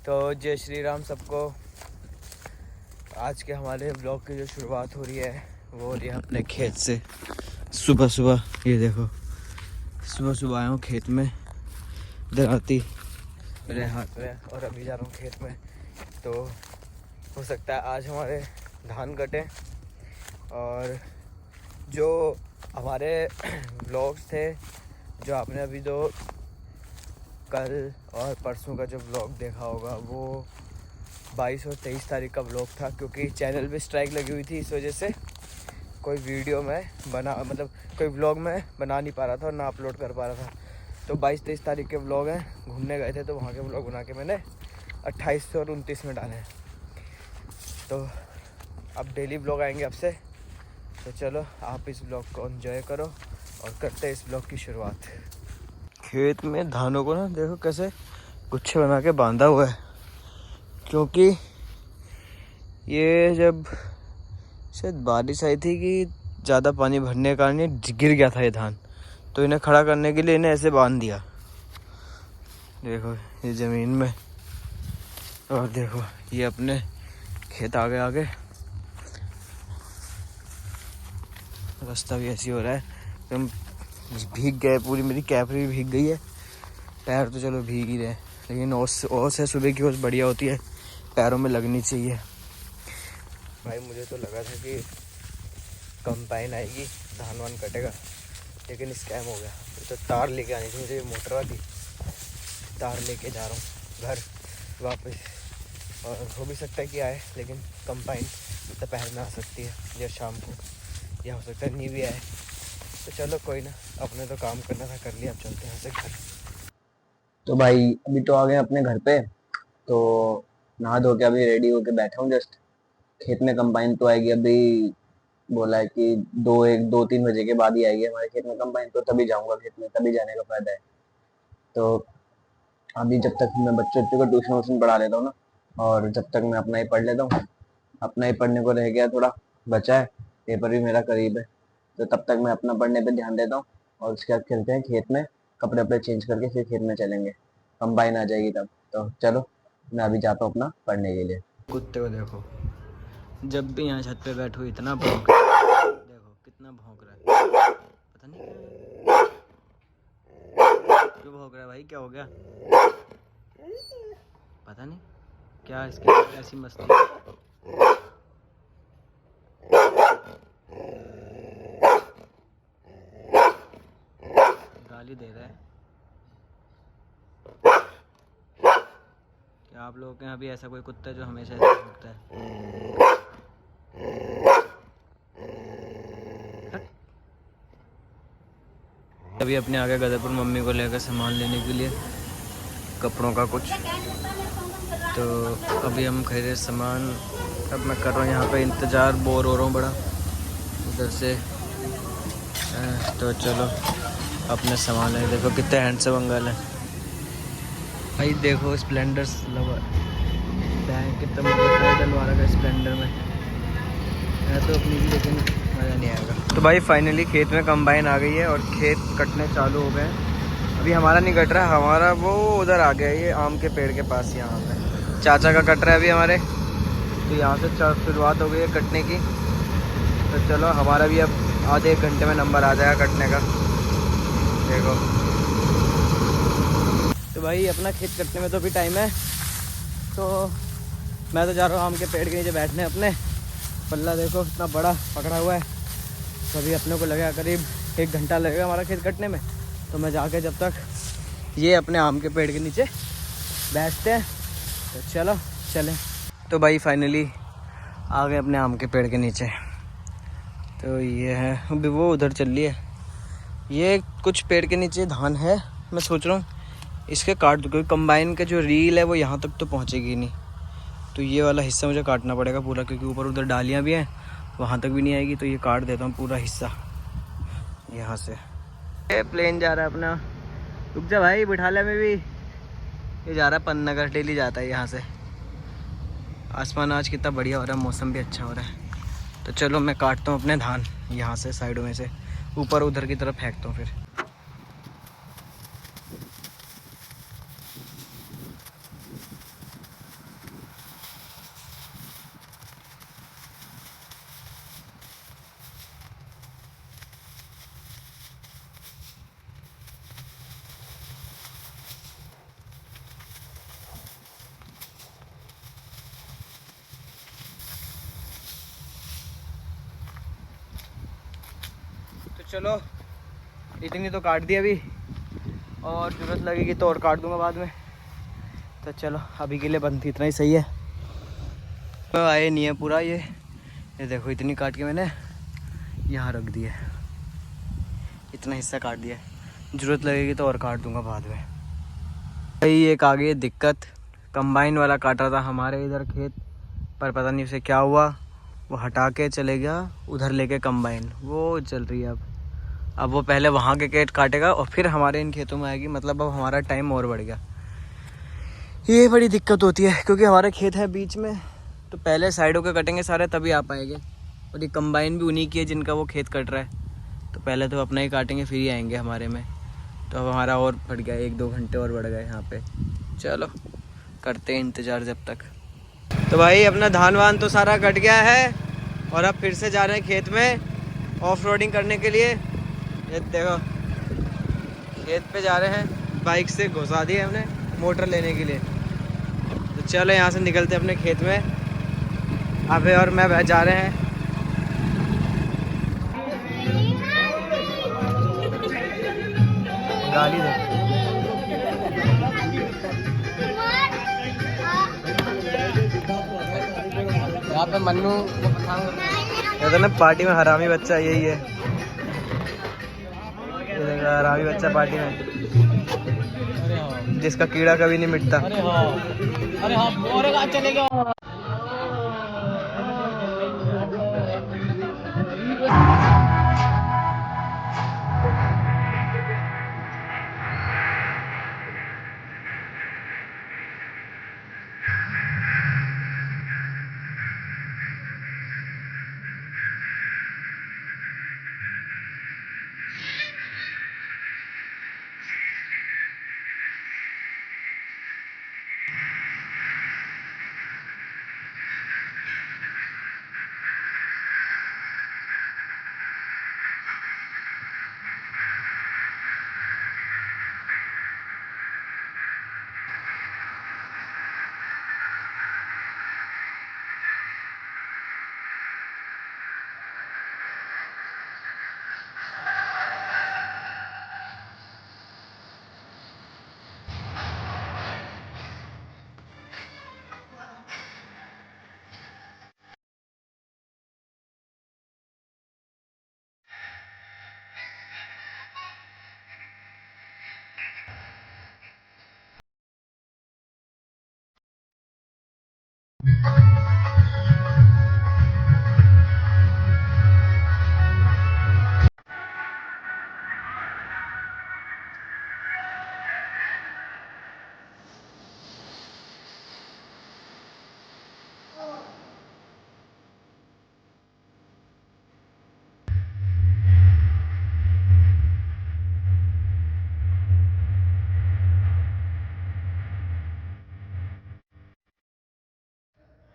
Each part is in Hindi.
तो जय श्री राम सबको। आज के हमारे ब्लॉग की जो शुरुआत हो रही है वो हो रही है अपने खेत से। सुबह सुबह ये देखो, सुबह सुबह आया हूँ खेत में, दराती मेरे हाथ में और अभी जा रहा हूँ खेत में। तो हो सकता है आज हमारे धान कटे और जो हमारे ब्लॉग्स थे जो आपने अभी जो कल और परसों का जो ब्लॉग देखा होगा वो 22 और 23 तारीख का ब्लॉग था, क्योंकि चैनल पे स्ट्राइक लगी हुई थी। इस वजह से कोई वीडियो में कोई ब्लॉग में बना नहीं पा रहा था और ना अपलोड कर पा रहा था। तो 22-23 तारीख के ब्लॉग हैं, घूमने गए थे तो वहाँ के ब्लॉग बना के मैंने 28 और 29 में डाले हैं। तो अब डेली ब्लॉग आएंगे आपसे। तो चलो आप इस ब्लॉग को एंजॉय करो और करते हैं इस ब्लॉग की शुरुआत। खेत में धानों को ना देखो कैसे गुच्छे बना के बांधा हुआ है, क्योंकि ये जब शायद बारिश आई थी कि ज़्यादा पानी भरने के कारण ये गिर गया था ये धान, तो इन्हें खड़ा करने के लिए इन्हें ऐसे बांध दिया। देखो ये ज़मीन में, और देखो ये अपने खेत आगे आगे। रास्ता भी ऐसी हो रहा है, एकदम भीग गए, पूरी मेरी कैपरी भी भीग गई है। पैर तो चलो भीग ही रहे, लेकिन ओस है, सुबह की ओस बढ़िया होती है, पैरों में लगनी चाहिए। भाई मुझे तो लगा था कि कंबाइन आएगी, धान वान कटेगा, लेकिन स्कैम हो गया। तो तार लेके आनी थी मुझे, मोटर वाली तार लेके जा रहा हूँ घर वापस। और हो भी सकता है कि आए, लेकिन कंबाइन दोपहर में आ सकती है या शाम को, या हो सकता है नहीं भी आए। तो चलो कोई ना, अपने तो काम करना था कर लिया, अब चलते हैं से घर। तो भाई अभी तो आ गए अपने घर पे। तो नहा धो के अभी रेडी होके बैठा हूँ जस्ट। खेत में कंबाइन तो आएगी अभी, बोला है कि 2-3 बजे के बाद ही आएगी हमारे खेत में कंबाइन, तो तभी जाऊंगा खेत में, तभी जाने का फायदा है। तो अभी जब तक मैं बच्चों को ट्यूशन वूशन पढ़ा लेता हूँ ना, और जब तक मैं अपना ही पढ़ लेता हूँ, अपना ही पढ़ने को रह गया, थोड़ा बचा है, पेपर भी मेरा करीब है, तो तब तक मैं अपना पढ़ने पे ध्यान देता हूँ। और उसके बाद खेलते हैं खेत में, कपड़े वपड़े चेंज करके फिर खेत में चलेंगे, कंबाइन आ जाएगी तब। तो चलो मैं अभी जाता हूँ अपना पढ़ने के लिए। कुत्ते को देखो, जब भी यहाँ छत पे बैठो इतना भौंक रहा है। देखो कितना भौंक रहा है, पता नहीं क्यों भौंक रहा है भाई, क्या हो गया पता नहीं क्या इसके अंदर ऐसी मस्ती। गाली दे रहा है। क्या आप लोगों के यहाँ भी ऐसा कोई कुत्ता है जो हमेशा ऐसे भौंकता है? अभी अपने आगे गदरपुर मम्मी को लेकर सामान लेने के लिए, कपड़ों का कुछ। तो अभी हम खरीदे सामान, अब मैं कर रहा हूँ यहाँ पे इंतज़ार, बोर हो रहा हूँ बड़ा उधर से। तो चलो अपने सामान है। देखो कितने हैंडसम अंकल हैं भाई, देखो स्प्लेंडर लवर बैंक कितना मजा डलवा रहा है स्प्लेंडर में है तो अपनी भी, लेकिन मज़ा नहीं आएगा। तो भाई फाइनली खेत में कंबाइन आ गई है और खेत कटने चालू हो गए हैं। अभी हमारा नहीं कट रहा, हमारा वो उधर आ गया है, ये आम के पेड़ के पास, यहाँ पे चाचा का कट रहा है अभी हमारे। तो यहाँ से शुरुआत हो गई है कटने की। तो चलो हमारा भी अब आधे 1 घंटे में नंबर आ जाएगा कटने का। देखो तो भाई अपना खेत कटने में तो अभी टाइम है। तो मैं तो जा रहा हूँ आम के पेड़ के नीचे बैठने अपने। पल्ला देखो इतना बड़ा पकड़ा हुआ है, तो अभी अपने को लगेगा करीब 1 घंटा लगेगा हमारा खेत कटने में। तो मैं जाके जब तक ये अपने आम के पेड़ के नीचे बैठते हैं, तो चलो चलें। तो भाई फाइनली आ गए अपने आम के पेड़ के नीचे। तो ये है, अभी वो उधर चल रही है, ये कुछ पेड़ के नीचे धान है। मैं सोच रहा हूँ इसके काट दूँ, क्योंकि कंबाइन का जो रील है वो यहाँ तक तो पहुँचेगी नहीं, तो ये वाला हिस्सा मुझे काटना पड़ेगा पूरा, क्योंकि ऊपर उधर डालियाँ भी हैं, वहाँ तक भी नहीं आएगी। तो ये काट देता हूँ पूरा हिस्सा यहाँ से। ये प्लेन जा रहा है अपना, रुक जा भाई बिठा ले में भी। ये जा रहा है पन्नगर, डेली जाता है यहाँ से। आसमान आज कितना बढ़िया हो रहा है, मौसम भी अच्छा हो रहा है। तो चलो मैं काटता हूँ अपने धान यहाँ से, साइडों में से ऊपर उधर की तरफ फेंकता हूँ फिर। चलो इतनी तो काट दी अभी, और ज़रूरत लगेगी तो और काट दूंगा बाद में। तो चलो अभी के लिए बंद इतना ही सही है। तो आए नहीं है पूरा ये देखो इतनी काट के मैंने यहाँ रख दी है, इतना हिस्सा काट दिया है। ज़रूरत लगेगी तो और काट दूंगा बाद में। भाई एक आ गई दिक्कत, कंबाइन वाला काट रहा था हमारे इधर खेत, पर पता नहीं उसे क्या हुआ, वो हटा के चले गया उधर लेके कंबाइन, वो चल रही है अब वो पहले वहाँ के खेत काटेगा और फिर हमारे इन खेतों में आएगी, मतलब अब हमारा टाइम और बढ़ गया। ये बड़ी दिक्कत होती है क्योंकि हमारे खेत है बीच में, तो पहले साइडों के कटेंगे सारे तभी आ पाएंगे, और ये कंबाइन भी उन्हीं की है जिनका वो खेत कट रहा है, तो पहले तो अपना ही काटेंगे फिर ही आएंगे हमारे में। तो अब हमारा और बढ़ गया, 1-2 घंटे और बढ़ गए यहाँ पे। चलो करते हैं इंतज़ार जब तक। तो भाई अपना धान वान तो सारा कट गया है और अब फिर से जा रहे हैं खेत में ऑफ रोडिंग करने के लिए। ये देखो खेत पे जा रहे हैं, बाइक से घुसा दी हमने मोटर लेने के लिए। तो चलो यहाँ से निकलते अपने खेत में, अबे और मैं जा रहे हैं। गाली दो यहाँ पे मन्नू को पठान ना पार्टी में हरामी बच्चा यही है, ये देखा हरामी बच्चा पार्टी में, जिसका कीड़ा कभी नहीं मिटता। अरे हाँ और चले गया।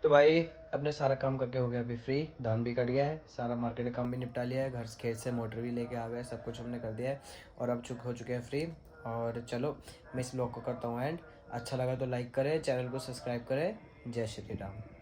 तो भाई अपने सारा काम करके हो गया अभी फ्री, धान भी कट गया है, सारा मार्केट का काम भी निपटा लिया है, घर से खेत से मोटर भी लेके आ गए, सब कुछ हमने कर दिया है और अब हो चुके हैं फ्री। और चलो मैं इस ब्लॉग को करता हूँ एंड, अच्छा लगा तो लाइक करें, चैनल को सब्सक्राइब करें। जय श्री राम।